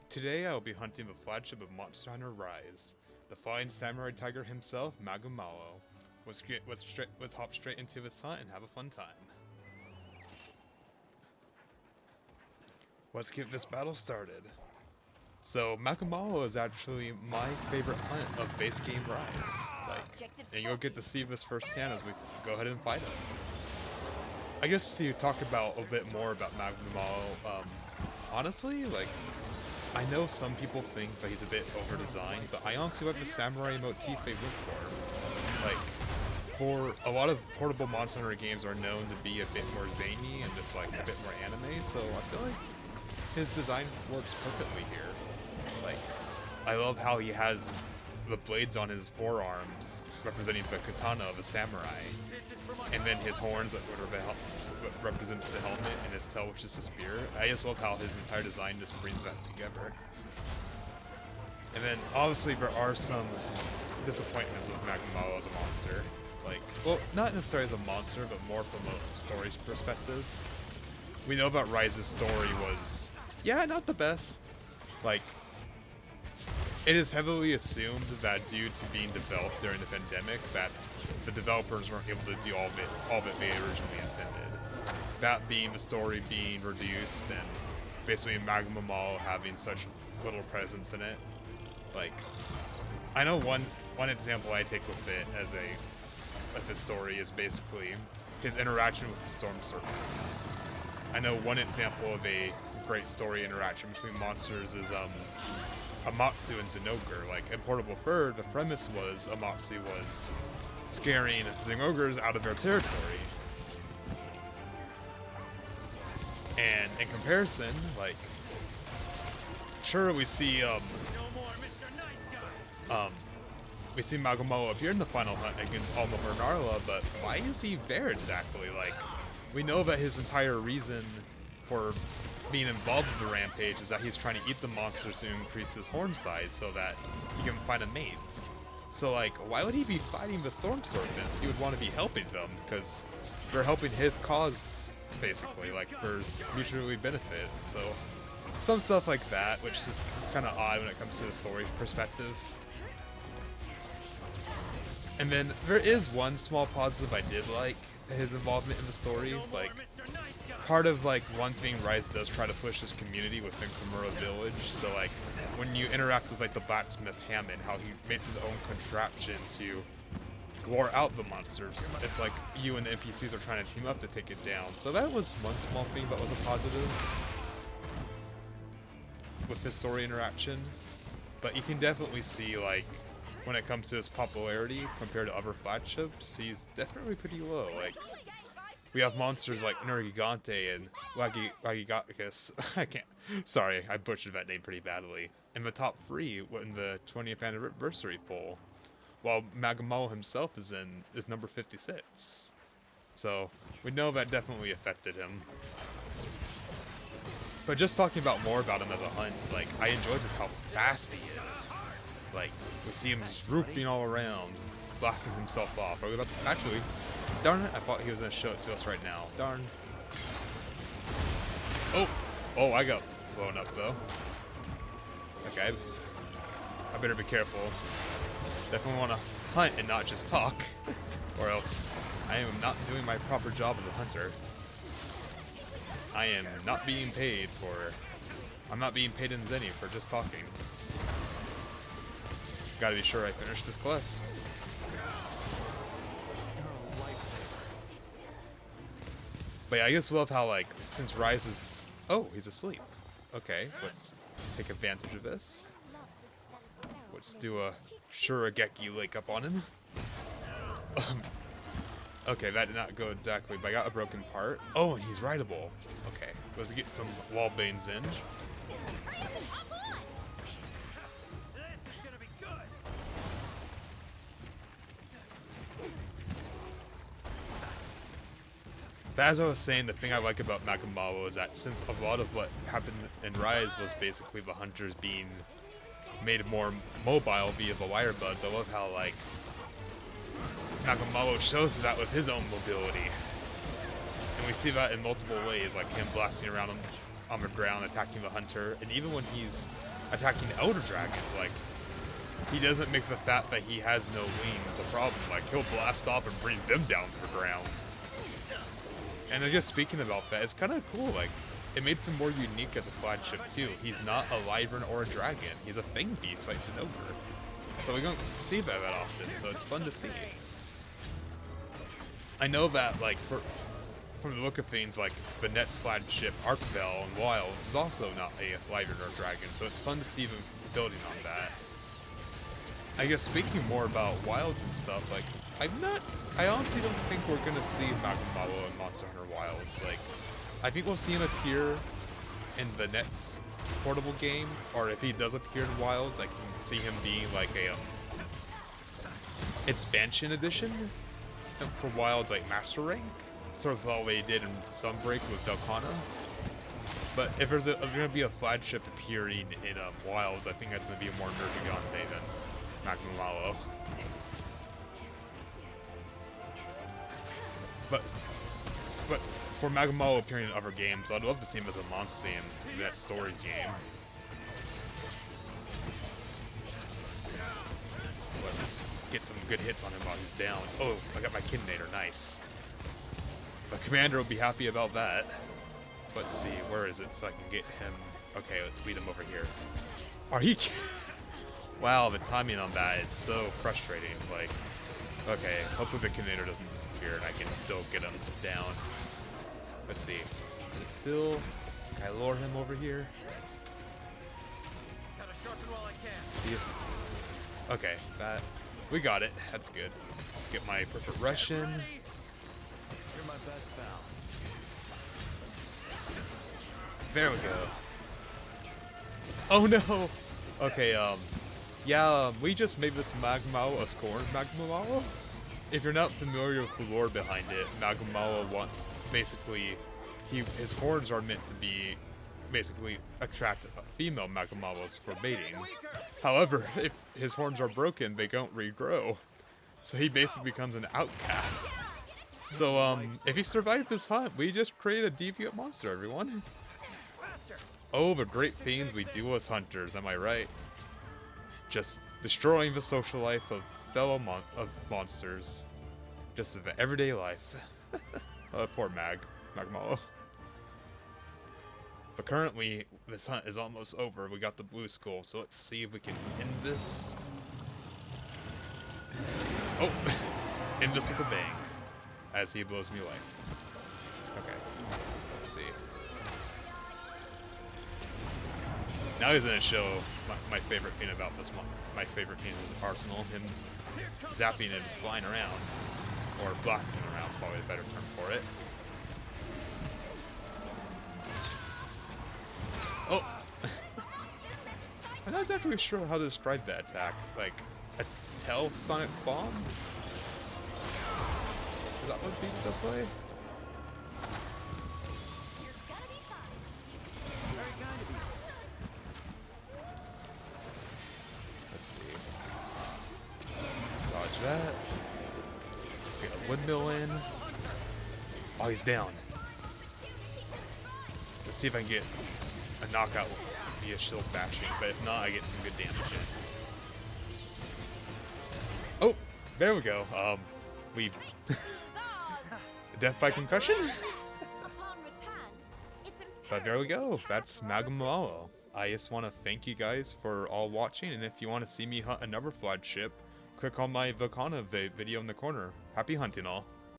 Today I will be hunting the flagship of Monster Hunter Rise. The flying samurai tiger himself, Magnamalo, was hop straight into his hunt and have a fun time. Let's get this battle started. So Magnamalo is actually my favorite hunt of base game Rise. And you'll get to see this firsthand as we go ahead and fight him. I guess to talk about a bit more about Magnamalo, honestly, I know some people think that he's a bit over-designed, but I honestly like the samurai motif they went for a lot of portable Monster Hunter games are known to be a bit more zany and just a bit more anime, so I feel like his design works perfectly here. I love how he has the blades on his forearms representing the katana of a samurai, and then his horns that represents the helmet, and his tail, which is the spear. I just love how his entire design just brings that together. And then obviously there are some disappointments with Magnamalo as a monster. Well, not necessarily as a monster, but more from a story perspective. We know that Rise's story was, yeah, not the best. It is heavily assumed that due to being developed during the pandemic, that the developers weren't able to do all of it they originally intended. That being the story being reduced and basically Magnamalo having such little presence in it. I know one example I take with it as this story is basically his interaction with the Storm Serpents. I know one example of a great story interaction between monsters is Amatsu and Zinogre. In Portable Fur, the premise was Amatsu was scaring Zinogres out of their territory. And in comparison, sure we see we see Magnamalo appear in the final hunt against Alma Bernarla, but why is he there exactly? We know that his entire reason for being involved in the rampage is that he's trying to eat the monsters to increase his horn size so that he can find a mate. So why would he be fighting the Storm Serpents? He would want to be helping them because they're helping his cause, basically, for mutually benefit. So some stuff like that, which is kind of odd when it comes to the story perspective. And then there is one small positive I did like, his involvement in the story. Part of one thing Rise does try to push his community within Kimura Village. So when you interact with the blacksmith Hammond, how he makes his own contraption to lure out the monsters. It's you and the NPCs are trying to team up to take it down. So that was one small thing that was a positive with his story interaction. But you can definitely see when it comes to his popularity compared to other flagships, he's definitely pretty low. We have monsters like Nergigante and Wagigatus. Sorry, I butchered that name pretty badly. In the top 3 in the 20th anniversary poll, while Magnamalo himself is number 56. So we know that definitely affected him. But just talking more about him as a hunt, I enjoy just how fast he is. We see him just swooping all around, blasting himself off. Actually, darn it, I thought he was going to show it to us right now. Darn. Oh, I got blown up, though. Okay. I better be careful. Definitely want to hunt and not just talk, or else I am not doing my proper job as a hunter. I am not being paid I'm not being paid in Zenny for just talking. Gotta be sure I finish this quest. But yeah, I just love how, since Rise is... Oh, he's asleep. Okay, let's take advantage of this. Let's do a Shurageki Lake up on him. Okay, that did not go exactly, but I got a broken part. Oh, and he's rideable. Okay, let's get some wall banes in. But as I was saying, the thing I like about Magnamalo is that since a lot of what happened in Rise was basically the hunters being made more mobile via the wire buds, I love how Magnamalo shows that with his own mobility. And we see that in multiple ways, him blasting around on the ground, attacking the hunter, and even when he's attacking Elder Dragons. Like, he doesn't make the fact that he has no wings a problem. Like, he'll blast off and bring them down to the ground. And then just speaking about that, it's kind of cool. Like, it makes him more unique as a flagship too. He's not a wyvern or a dragon. He's a thing beast, fights an ogre. So we don't see that often. So it's fun to see. I know that, like, from the look of things, like the Nets flagship Arcbell and Wilds is also not a wyvern or a dragon. So it's fun to see them building on that. I guess speaking more about Wilds and stuff, like, I honestly don't think we're gonna see Magnamalo in Monster Hunter Wilds. Like, I think we'll see him appear in the Nets portable game, or if he does appear in Wilds, I can see him being like a expansion edition for Wilds, like Master Rank, sort of how they did in Sunbreak with Delcana. But if there's gonna be a flagship appearing in Wilds, I think that's gonna be a more Nergigante than Magnamalo. But for Magnamalo appearing in other games, I'd love to see him as a monster in that Stories game. Let's get some good hits on him while he's down. Oh, I got my Kidnator, nice. The commander will be happy about that. Let's see, where is it so I can get him? Okay, let's lead him over here. Are he? Wow, the timing on that, it's so frustrating. Like, okay, hopefully the Kidnator doesn't disappear and I can still get him down. Let's see. Is it still? Can I lure him over here? See if, okay, that we got it. That's good. Get my perfect Russian. You're my best pal. There we go. Oh no. Okay, yeah, we just made this Magnamalo a scorned Magnamalo. If you're not familiar with the lore behind it, Magnamalo basically, his horns are meant to be basically attract female Magnamalos for mating. However, if his horns are broken, they don't regrow. So he basically becomes an outcast. So, if he survived this hunt, we just created a deviant monster, everyone. Oh, the great things we do as hunters, am I right? Just destroying the social life of fellow monsters. Just in the everyday life. Poor Magnamalo. But currently, this hunt is almost over. We got the blue skull, so let's see if we can end this. Oh! End this with a bang. As he blows me away. Okay. Let's see. Now he's gonna show my favorite thing about this one. My favorite thing is Arsenal. Him zapping and flying around. Or blasting around is probably a better term for it. Oh! I'm not exactly sure how to describe that attack. Like, a tail sonic bomb? Is that what beat this way? Let's see. Dodge that. Get a windmill in. Oh, he's down. Let's see if I can get a knockout via shield bashing, but if not, I get some good damage in. Oh, there we go. We death by concussion. But there we go. That's Magnamalo. I just want to thank you guys for all watching, and if you want to see me hunt another flagship, click on my Volcana video in the corner. Happy hunting all.